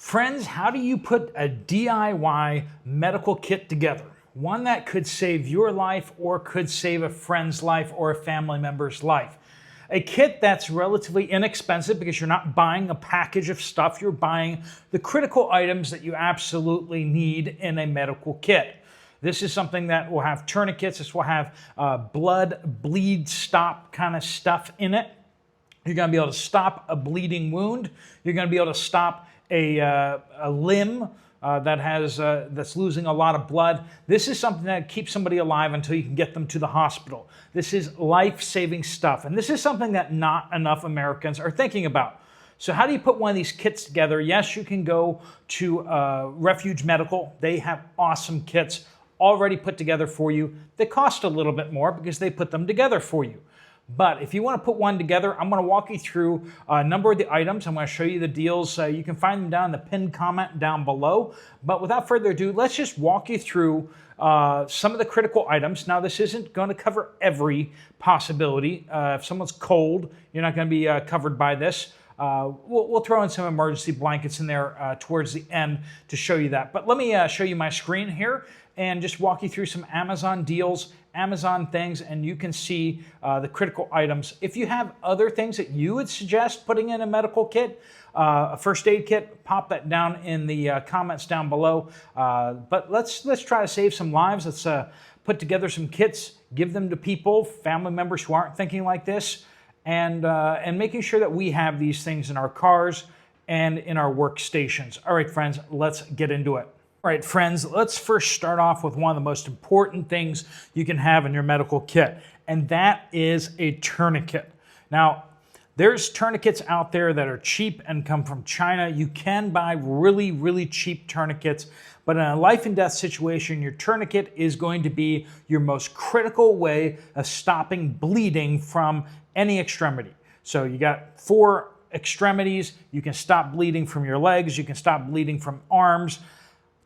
Friends, how do you put a DIY medical kit together? One that could save your life or could save a friend's life or a family member's life. A kit that's relatively inexpensive because you're not buying a package of stuff, you're buying the critical items that you absolutely need in a medical kit. This is something that will have tourniquets, this will have blood, bleed, stop kind of stuff in it. You're going to be able to stop a bleeding wound. You're going to be able to stop a limb that's losing a lot of blood. This is something that keeps somebody alive until you can get them to the hospital. This is life-saving stuff, and this is something that not enough Americans are thinking about. So how do you put one of these kits together? Yes, you can go to Refuge Medical. They have awesome kits already put together for you. They cost a little bit more because they put them together for you. But if you want to put one together, I'm going to walk you through a number of the items. I'm going to show you the deals. You can find them down in the pinned comment down below. But without further ado, let's just walk you through some of the critical items. Now, this isn't going to cover every possibility. If someone's cold, you're not going to be covered by this. We'll throw in some emergency blankets in there towards the end to show you that. But let me show you my screen here and just walk you through some Amazon deals, Amazon things, and you can see the critical items. If you have other things that you would suggest putting in a medical kit, a first aid kit, pop that down in the comments down below. But let's try to save some lives. Let's put together some kits, give them to people, family members who aren't thinking like this, and making sure that we have these things in our cars and in our workstations. All right, friends, let's get into it. All right, friends, let's first start off with one of the most important things you can have in your medical kit, and that is a tourniquet. Now, there's tourniquets out there that are cheap and come from China. You can buy really, really cheap tourniquets, but in a life and death situation, your tourniquet is going to be your most critical way of stopping bleeding from any extremity. So you got 4 extremities. You can stop bleeding from your legs. You can stop bleeding from arms.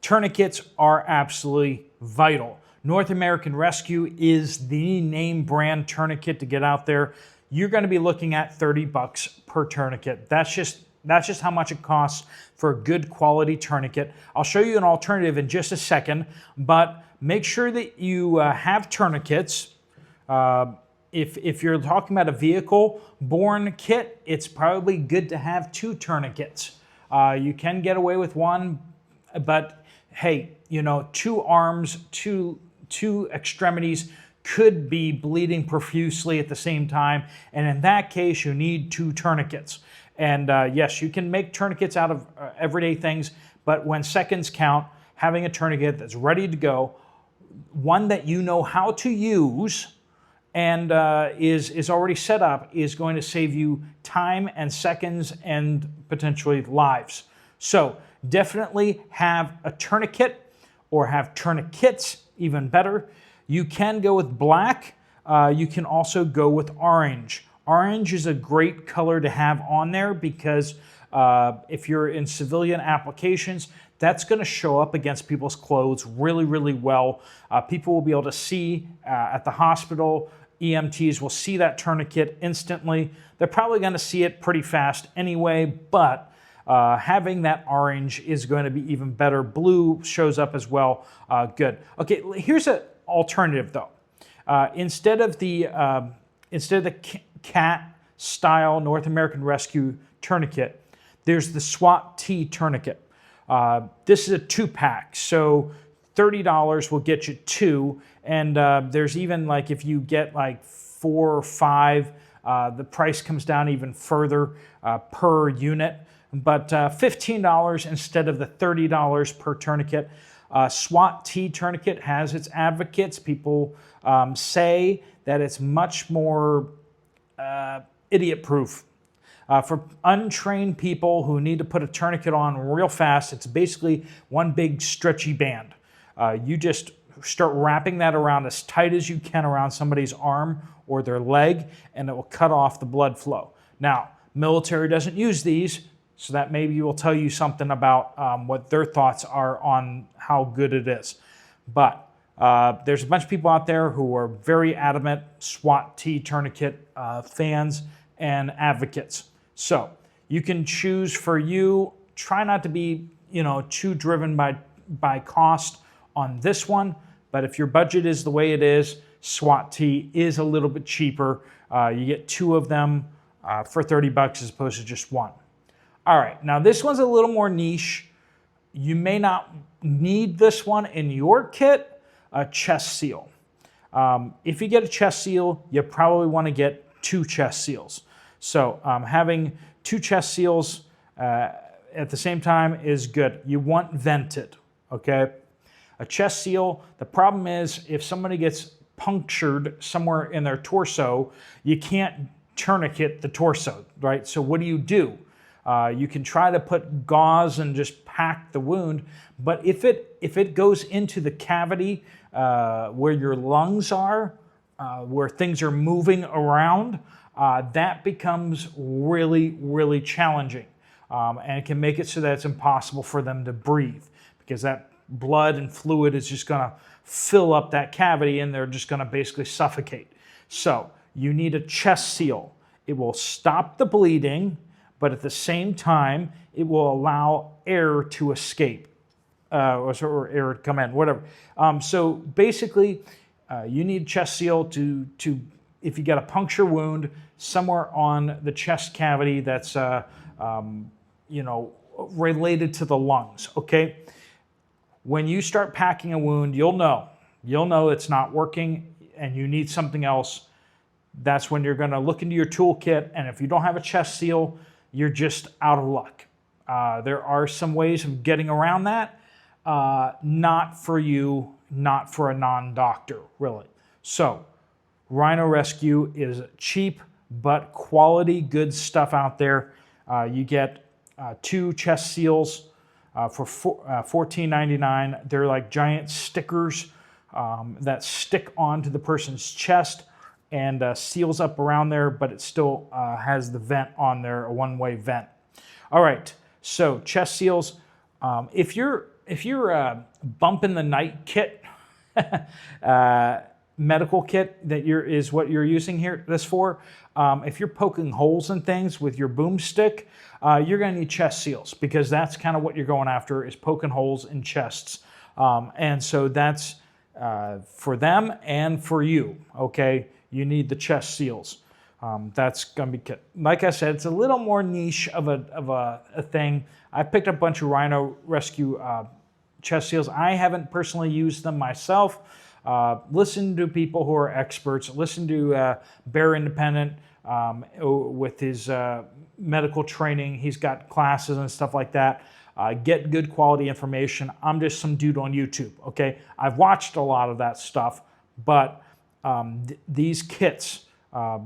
Tourniquets are absolutely vital. North American Rescue is the name brand tourniquet to get out there. You're going to be looking at $30 per tourniquet. That's just how much it costs for a good quality tourniquet. I'll show you an alternative in just a second, but make sure that you have tourniquets. If you're talking about a vehicle-borne kit, it's probably good to have 2 tourniquets. You can get away with 1, but hey, 2 arms, two extremities could be bleeding profusely at the same time. And in that case, you need 2 tourniquets. And yes, you can make tourniquets out of everyday things, but when seconds count, having a tourniquet that's ready to go, one that you know how to use and is already set up, is going to save you time and seconds and potentially lives. So definitely have a tourniquet or have tourniquets, even better. You can go with black. You can also go with orange. Orange is a great color to have on there because if you're in civilian applications, that's going to show up against people's clothes really, really well. People will be able to see at the hospital. EMTs will see that tourniquet instantly. They're probably going to see it pretty fast anyway, but having that orange is going to be even better. Blue shows up as well. Good. Okay, here's an alternative though. Instead of the cat style North American Rescue tourniquet, there's the SWAT T tourniquet. This is a 2-pack, so $30 will get you 2, and there's even like if you get like 4 or 5, the price comes down even further per unit. But $15 instead of the $30 per tourniquet. SWAT T tourniquet has its advocates. People say that it's much more idiot-proof. For untrained people who need to put a tourniquet on real fast, it's basically one big stretchy band. You just start wrapping that around as tight as you can around somebody's arm or their leg, and it will cut off the blood flow. Now, military doesn't use these, so that maybe will tell you something about what their thoughts are on how good it is. But there's a bunch of people out there who are very adamant SWAT T tourniquet fans and advocates. So you can choose for you try not to be, too driven by cost on this one. But if your budget is the way it is, SWAT T is a little bit cheaper. You get 2 of them for $30 as opposed to just 1. All right, now this one's a little more niche. You may not need this one in your kit, a chest seal. If you get a chest seal, you probably want to get 2 chest seals. So having 2 chest seals at the same time is good. You want vented, okay? A chest seal, the problem is if somebody gets punctured somewhere in their torso, you can't tourniquet the torso, right? So what do? You can try to put gauze and just pack the wound, but if it goes into the cavity where your lungs are, where things are moving around, that becomes really, really challenging. And it can make it so that it's impossible for them to breathe because that blood and fluid is just going to fill up that cavity and they're just going to basically suffocate. So you need a chest seal. It will stop the bleeding, but at the same time, it will allow air to escape or air to come in, whatever. So basically, you need a chest seal to if you get a puncture wound somewhere on the chest cavity that's related to the lungs. Okay. When you start packing a wound, you'll know it's not working and you need something else. That's when you're going to look into your toolkit, and if you don't have a chest seal, you're just out of luck. There are some ways of getting around that. Not for you, not for a non-doctor, really. So, Rhino Rescue is cheap but quality, good stuff out there. You get 2 chest seals for $14.99. They're like giant stickers that stick onto the person's chest and seals up around there, but it still has the vent on there, a one-way vent. All right, so chest seals. If you're bump in the night kit, medical kit that is what you're using here this for. If you're poking holes in things with your boomstick, you're going to need chest seals because that's kind of what you're going after is poking holes in chests. And so that's for them and for you, okay? You need the chest seals. That's going to be, like I said, it's a little more niche of a thing. I picked up a bunch of Rhino Rescue chest seals. I haven't personally used them myself. Listen to people who are experts. Listen to Bear Independent with his medical training. He's got classes and stuff like that. Get good quality information. I'm just some dude on YouTube, okay? I've watched a lot of that stuff, but these kits,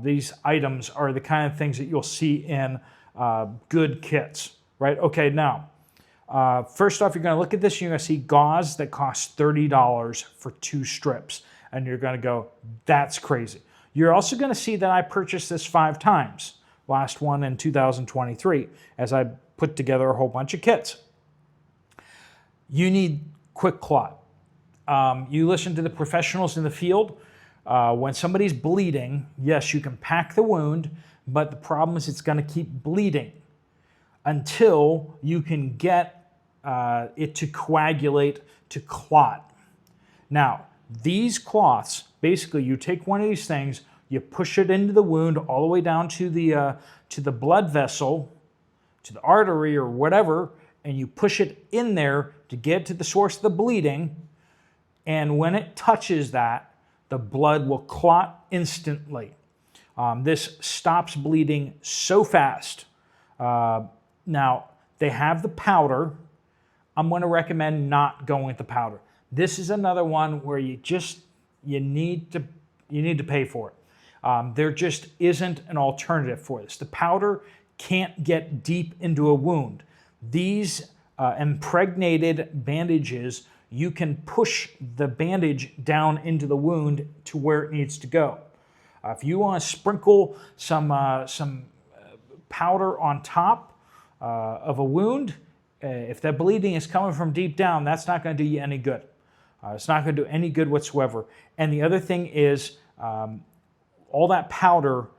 these items are the kind of things that you'll see in good kits, right? Okay, now, first off, you're going to look at this, you're going to see gauze that costs $30 for 2 strips, and you're going to go, that's crazy. You're also going to see that I purchased this 5 times, last one in 2023, as I put together a whole bunch of kits. You need quick clot. You listen to the professionals in the field. When somebody's bleeding, yes, you can pack the wound, but the problem is it's going to keep bleeding until you can get it to coagulate, to clot. Now, these cloths, basically you take one of these things, you push it into the wound all the way down to the blood vessel, to the artery or whatever, and you push it in there to get to the source of the bleeding, and when it touches that, the blood will clot instantly. This stops bleeding so fast. Now, they have the powder. I'm going to recommend not going with the powder. This is another one where you need to pay for it. There just isn't an alternative for this. The powder can't get deep into a wound. These impregnated bandages, you can push the bandage down into the wound to where it needs to go. If you want to sprinkle some powder on top of a wound, if that bleeding is coming from deep down, that's not going to do you any good. It's not going to do any good whatsoever. And the other thing is, all that powder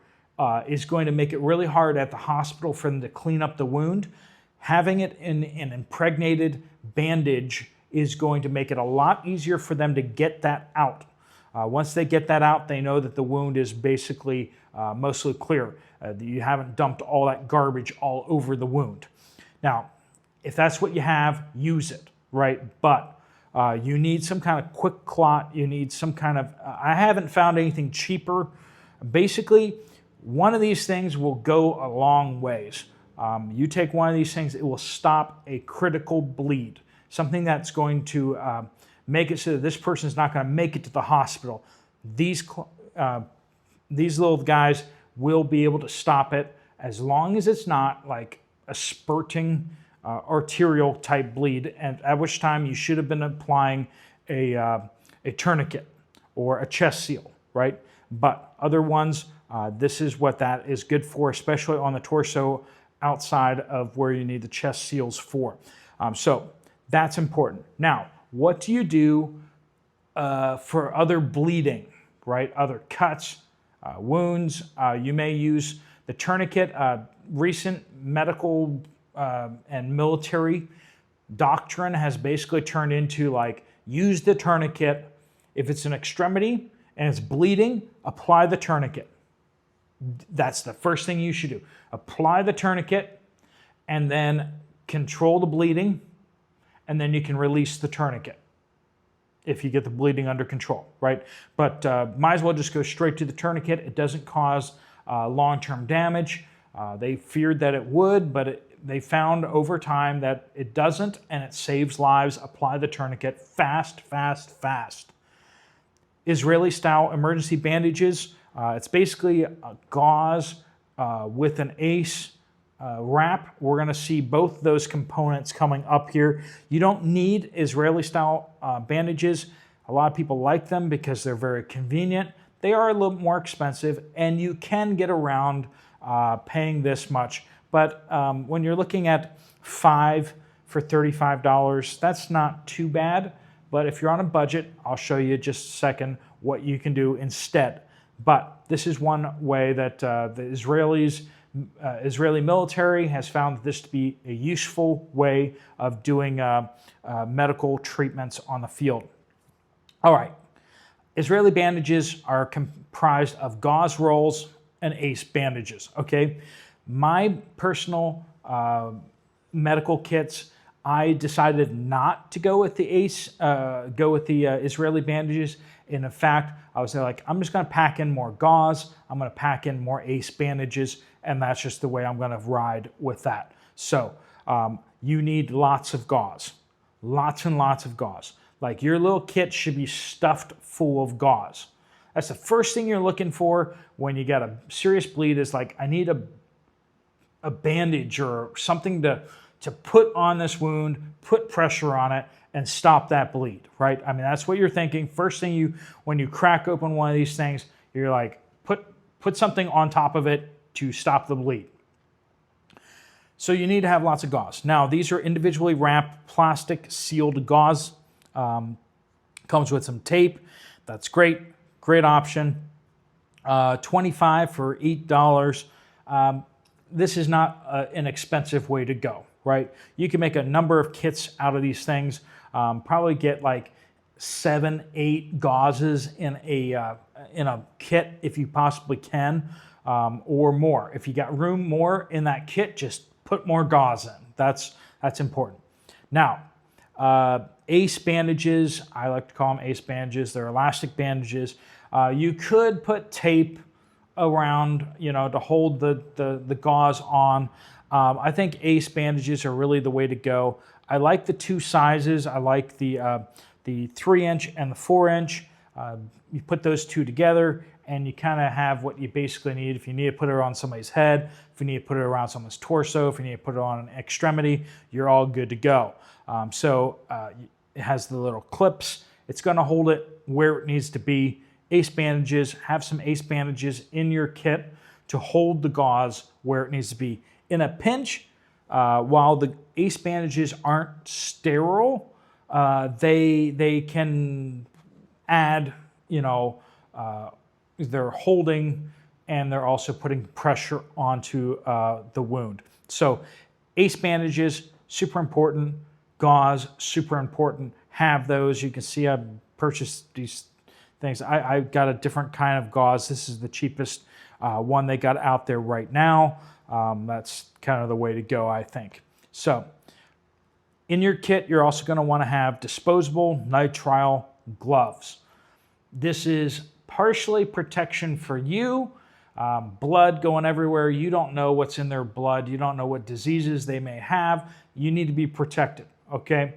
is going to make it really hard at the hospital for them to clean up the wound. having it in an impregnated bandage is going to make it a lot easier for them to get that out. Once they get that out, they know that the wound is basically mostly clear. You haven't dumped all that garbage all over the wound. Now, if that's what you have, use it, right? But you need some kind of quick clot. You need some kind of, I haven't found anything cheaper. Basically, one of these things will go a long ways. You take one of these things, it will stop a critical bleed, something that's going to make it so that this person is not going to make it to the hospital. These little guys will be able to stop it as long as it's not like a spurting arterial type bleed, and at which time you should have been applying a tourniquet or a chest seal, right? But other ones, this is what that is good for, especially on the torso outside of where you need the chest seals for. So that's important. Now, what do you do for other bleeding, right? Other cuts, wounds. You may use the tourniquet. Recent medical and military doctrine has basically turned into like, use the tourniquet. If it's an extremity and it's bleeding, apply the tourniquet. That's the first thing you should do. Apply the tourniquet and then control the bleeding, and then you can release the tourniquet if you get the bleeding under control, right? But might as well just go straight to the tourniquet. It doesn't cause long-term damage. They feared that it would, but they found over time that it doesn't, and it saves lives. Apply the tourniquet fast, fast, fast. Israeli-style emergency bandages. It's basically a gauze with an ACE wrap. We're going to see both those components coming up here. You don't need Israeli-style bandages. A lot of people like them because they're very convenient. They are a little more expensive, and you can get around paying this much. But when you're looking at 5 for $35, that's not too bad. But if you're on a budget, I'll show you just a second what you can do instead. But this is one way that the Israeli military has found this to be a useful way of doing medical treatments on the field. All right, Israeli bandages are comprised of gauze rolls and ACE bandages, okay? My personal medical kits, I decided not to go with the ACE, Israeli bandages. And in fact, I was like, I'm just going to pack in more gauze. I'm going to pack in more ACE bandages, and that's just the way I'm going to ride with that. So you need lots of gauze, lots and lots of gauze. Like your little kit should be stuffed full of gauze. That's the first thing you're looking for when you got a serious bleed is like, I need a bandage or something to put on this wound, put pressure on it, and stop that bleed, right? I mean, that's what you're thinking. First thing when you crack open one of these things, you're like, put something on top of it to stop the bleed. So you need to have lots of gauze. Now, these are individually wrapped plastic sealed gauze. Comes with some tape. That's great. Great option. $25 for $8. This is not an expensive way to go, right? You can make a number of kits out of these things. Probably get like 7, 8 gauzes in a kit if you possibly can, or more. If you got room more in that kit, just put more gauze in. That's important. Now, ACE bandages, I like to call them ACE bandages. They're elastic bandages. You could put tape around, to hold the gauze on. I think ACE bandages are really the way to go. I like the 2 sizes. I like the 3-inch and the 4-inch. You put those 2 together, and you kind of have what you basically need. If you need to put it on somebody's head, if you need to put it around someone's torso, if you need to put it on an extremity, you're all good to go. It has the little clips. It's going to hold it where it needs to be. ACE bandages, have some ACE bandages in your kit to hold the gauze where it needs to be. In a pinch, while the ACE bandages aren't sterile, they can add, they're holding and they're also putting pressure onto the wound. So Ace bandages, super important. Gauze, super important. Have those. You can see I purchased these things. I got a different kind of gauze. This is the cheapest one they got out there right now. That's kind of the way to go, I think. So in your kit, you're also going to want to have disposable nitrile gloves. This is partially protection for you. Blood going everywhere. You don't know what's in their blood. You don't know what diseases they may have. You need to be protected, okay?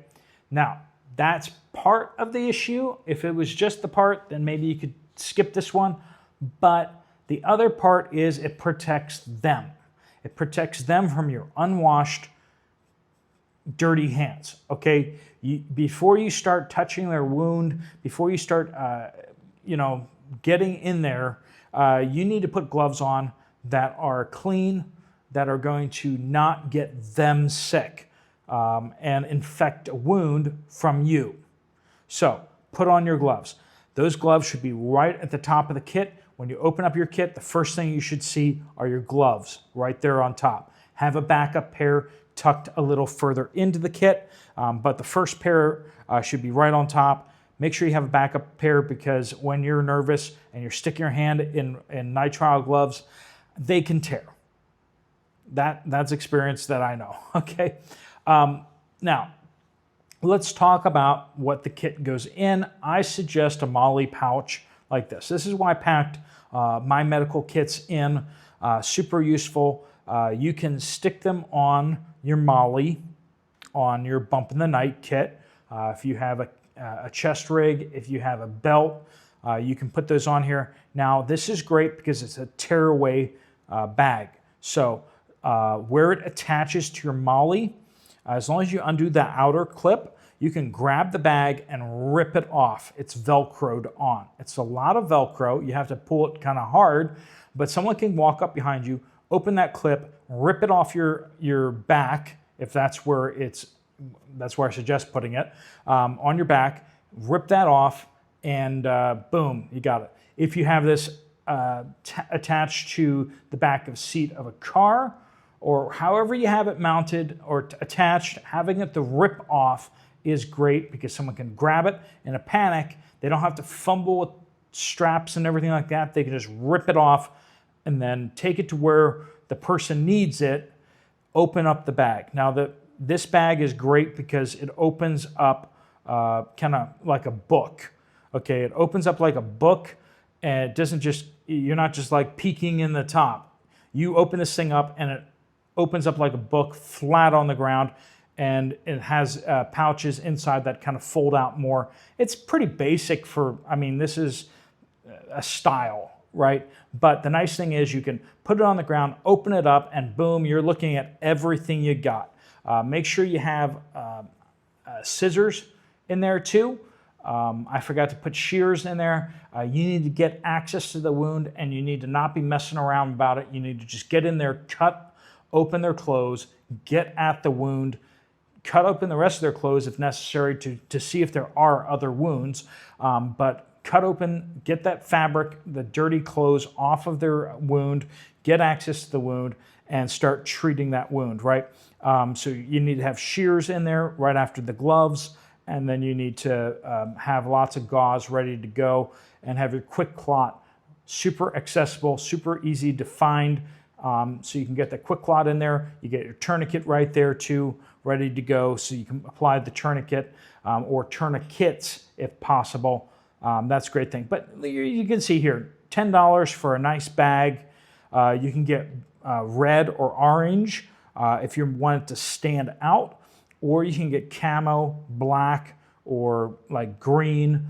Now, that's part of the issue. If it was just the part, then maybe you could skip this one. But the other part is it protects them. It protects them from your unwashed, dirty hands, okay? Before you start touching their wound, before you start, getting in there, you need to put gloves on that are clean, that are going to not get them sick and infect a wound from you. So put on your gloves. Those gloves should be right at the top of the kit. When you open up your kit, the first thing you should see are your gloves right there on top. Have a backup pair tucked a little further into the kit, but the first pair should be right on top. Make sure you have a backup pair because when you're nervous and you're sticking your hand in nitrile gloves, they can tear. That's experience that I know, okay? Now, let's talk about what the kit goes in. I suggest a MOLLE pouch like this. This is why I packed my medical kits in. Super useful. You can stick them on your MOLLE, on your bump in the night kit. If you have a chest rig, if you have a belt, you can put those on here. Now, this is great because it's a tearaway bag. So where it attaches to your MOLLE, as long as you undo the outer clip, you can grab the bag and rip it off. It's Velcroed on. It's a lot of Velcro. You have to pull it kind of hard, but someone can walk up behind you, open that clip, rip it off your back, if that's where I suggest putting it, on your back, rip that off, and boom, you got it. If you have this attached to the back of seat of a car, or however you have it mounted or attached, having it to rip off is great because someone can grab it in a panic. They don't have to fumble with straps and everything like that. They can just rip it off and then take it to where the person needs it, open up the bag. Now, this bag is great because it opens up kind of like a book. Okay, it opens up like a book, and it doesn't just, you're not just like peeking in the top. You open this thing up and it opens up like a book flat on the ground, and it has pouches inside that kind of fold out more. It's pretty basic this is a style, right? But the nice thing is you can put it on the ground, open it up, and boom, you're looking at everything you got. Make sure you have scissors in there too. I forgot to put shears in there. You need to get access to the wound, and you need to not be messing around about it. You need to just get in there, cut open their clothes, get at the wound, cut open the rest of their clothes if necessary to see if there are other wounds. But cut open, get that fabric, the dirty clothes off of their wound, get access to the wound, and start treating that wound, right? So you need to have shears in there right after the gloves, and then you need to have lots of gauze ready to go and have your quick clot super accessible, super easy to find. So you can get the quick clot in there. You get your tourniquet right there too, ready to go. So you can apply the tourniquet or tourniquets if possible. That's a great thing. But you can see here, $10 for a nice bag. You can get red or orange if you want it to stand out, or you can get camo, black, or like green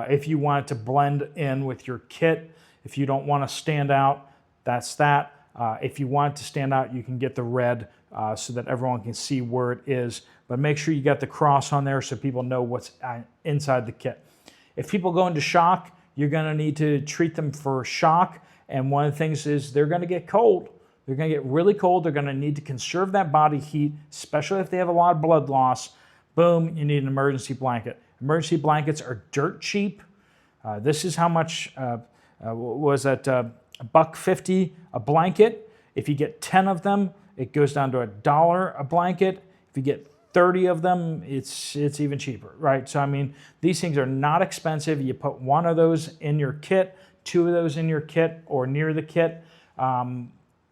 if you want it to blend in with your kit. If you don't want to stand out, that's that. If you want it to stand out, you can get the red so that everyone can see where it is. But make sure you got the cross on there so people know what's inside the kit. If people go into shock, you're going to need to treat them for shock. And one of the things is they're going to get cold. They're going to get really cold. They're going to need to conserve that body heat, especially if they have a lot of blood loss. Boom, you need an emergency blanket. Emergency blankets are dirt cheap. This is how much was that? $1.50 a blanket. If you get 10 of them, it goes down to $1 a blanket. If you get 30 of them, it's even cheaper, right? So I mean, these things are not expensive. You put one of those in your kit, two of those in your kit or near the kit.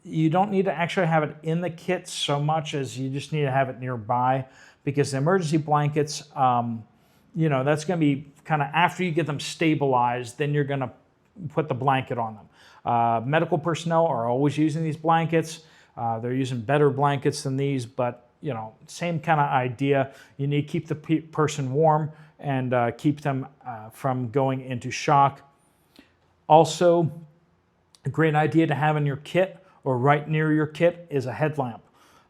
You don't need to actually have it in the kit so much as you just need to have it nearby, because the emergency blankets, that's going to be kind of after you get them stabilized, then you're going to put the blanket on them. Medical personnel are always using these blankets. They're using better blankets than these, but same kind of idea. You need to keep the person warm and keep them from going into shock. Also, a great idea to have in your kit or right near your kit is a headlamp.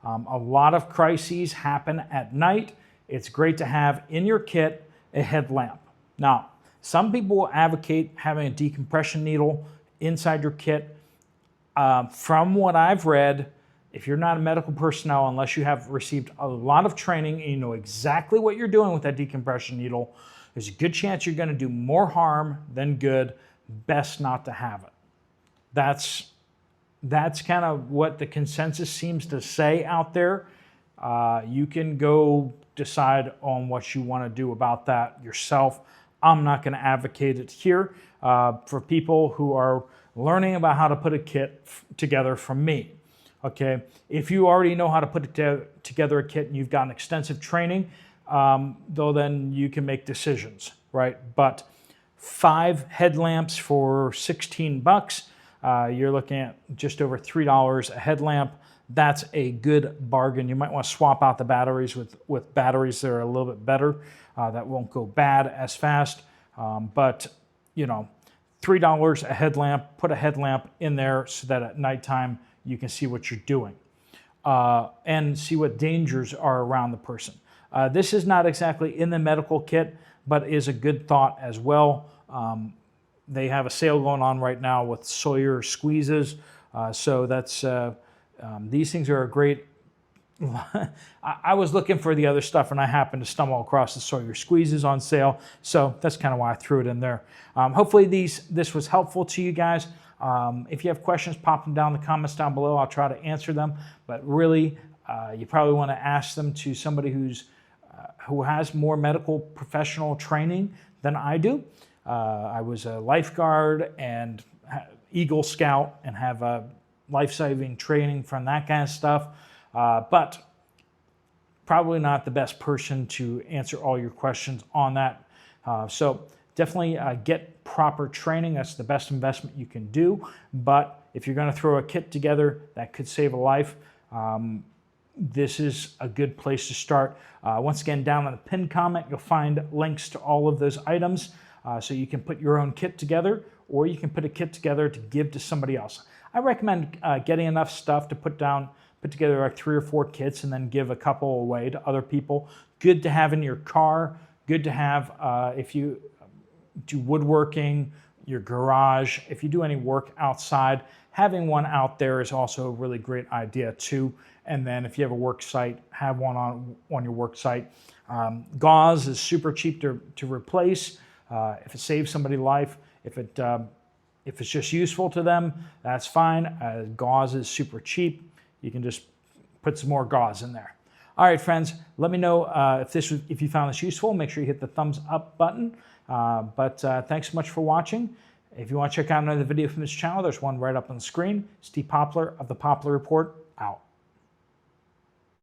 A lot of crises happen at night. It's great to have in your kit a headlamp. Now, some people will advocate having a decompression needle inside your kit. From what I've read, if you're not a medical personnel, unless you have received a lot of training and you know exactly what you're doing with that decompression needle, there's a good chance you're going to do more harm than good. Best not to have it. That's kind of what the consensus seems to say out there. You can go decide on what you want to do about that yourself. I'm not going to advocate it here for people who are learning about how to put a kit together from me. Okay, if you already know how to put together a kit and you've gotten extensive training, though, then you can make decisions, right? But 5 headlamps for $16, you're looking at just over $3 a headlamp. That's a good bargain. You might want to swap out the batteries with batteries that are a little bit better, that won't go bad as fast. But $3 a headlamp, put a headlamp in there so that at nighttime you can see what you're doing and see what dangers are around the person. This is not exactly in the medical kit, but is a good thought as well. They have a sale going on right now with Sawyer squeezes. So that's these things are a great. I was looking for the other stuff and I happened to stumble across the Sawyer squeezes on sale. So that's kind of why I threw it in there. Hopefully this was helpful to you guys. If you have questions, pop them down in the comments down below. I'll try to answer them. But really, you probably want to ask them to somebody who has more medical professional training than I do. I was a lifeguard and Eagle Scout and have a life-saving training from that kind of stuff. But probably not the best person to answer all your questions on that. So definitely get proper training. That's the best investment you can do. But if you're going to throw a kit together that could save a life, this is a good place to start. Once again, down in the pinned comment, you'll find links to all of those items. So you can put your own kit together, or you can put a kit together to give to somebody else. I recommend getting enough stuff to put together like 3 or 4 kits and then give a couple away to other people. Good to have in your car. Good to have if you do woodworking, your garage. If you do any work outside, having one out there is also a really great idea too. And then if you have a work site, have one on your work site. Gauze is super cheap to replace. If it saves somebody's life, if it's just useful to them, that's fine. Gauze is super cheap. You can just put some more gauze in there. All right, friends, let me know if you found this useful. Make sure you hit the thumbs up button. But thanks so much for watching. If you want to check out another video from this channel, there's one right up on the screen. Steve Poplar of the Poplar Report, out.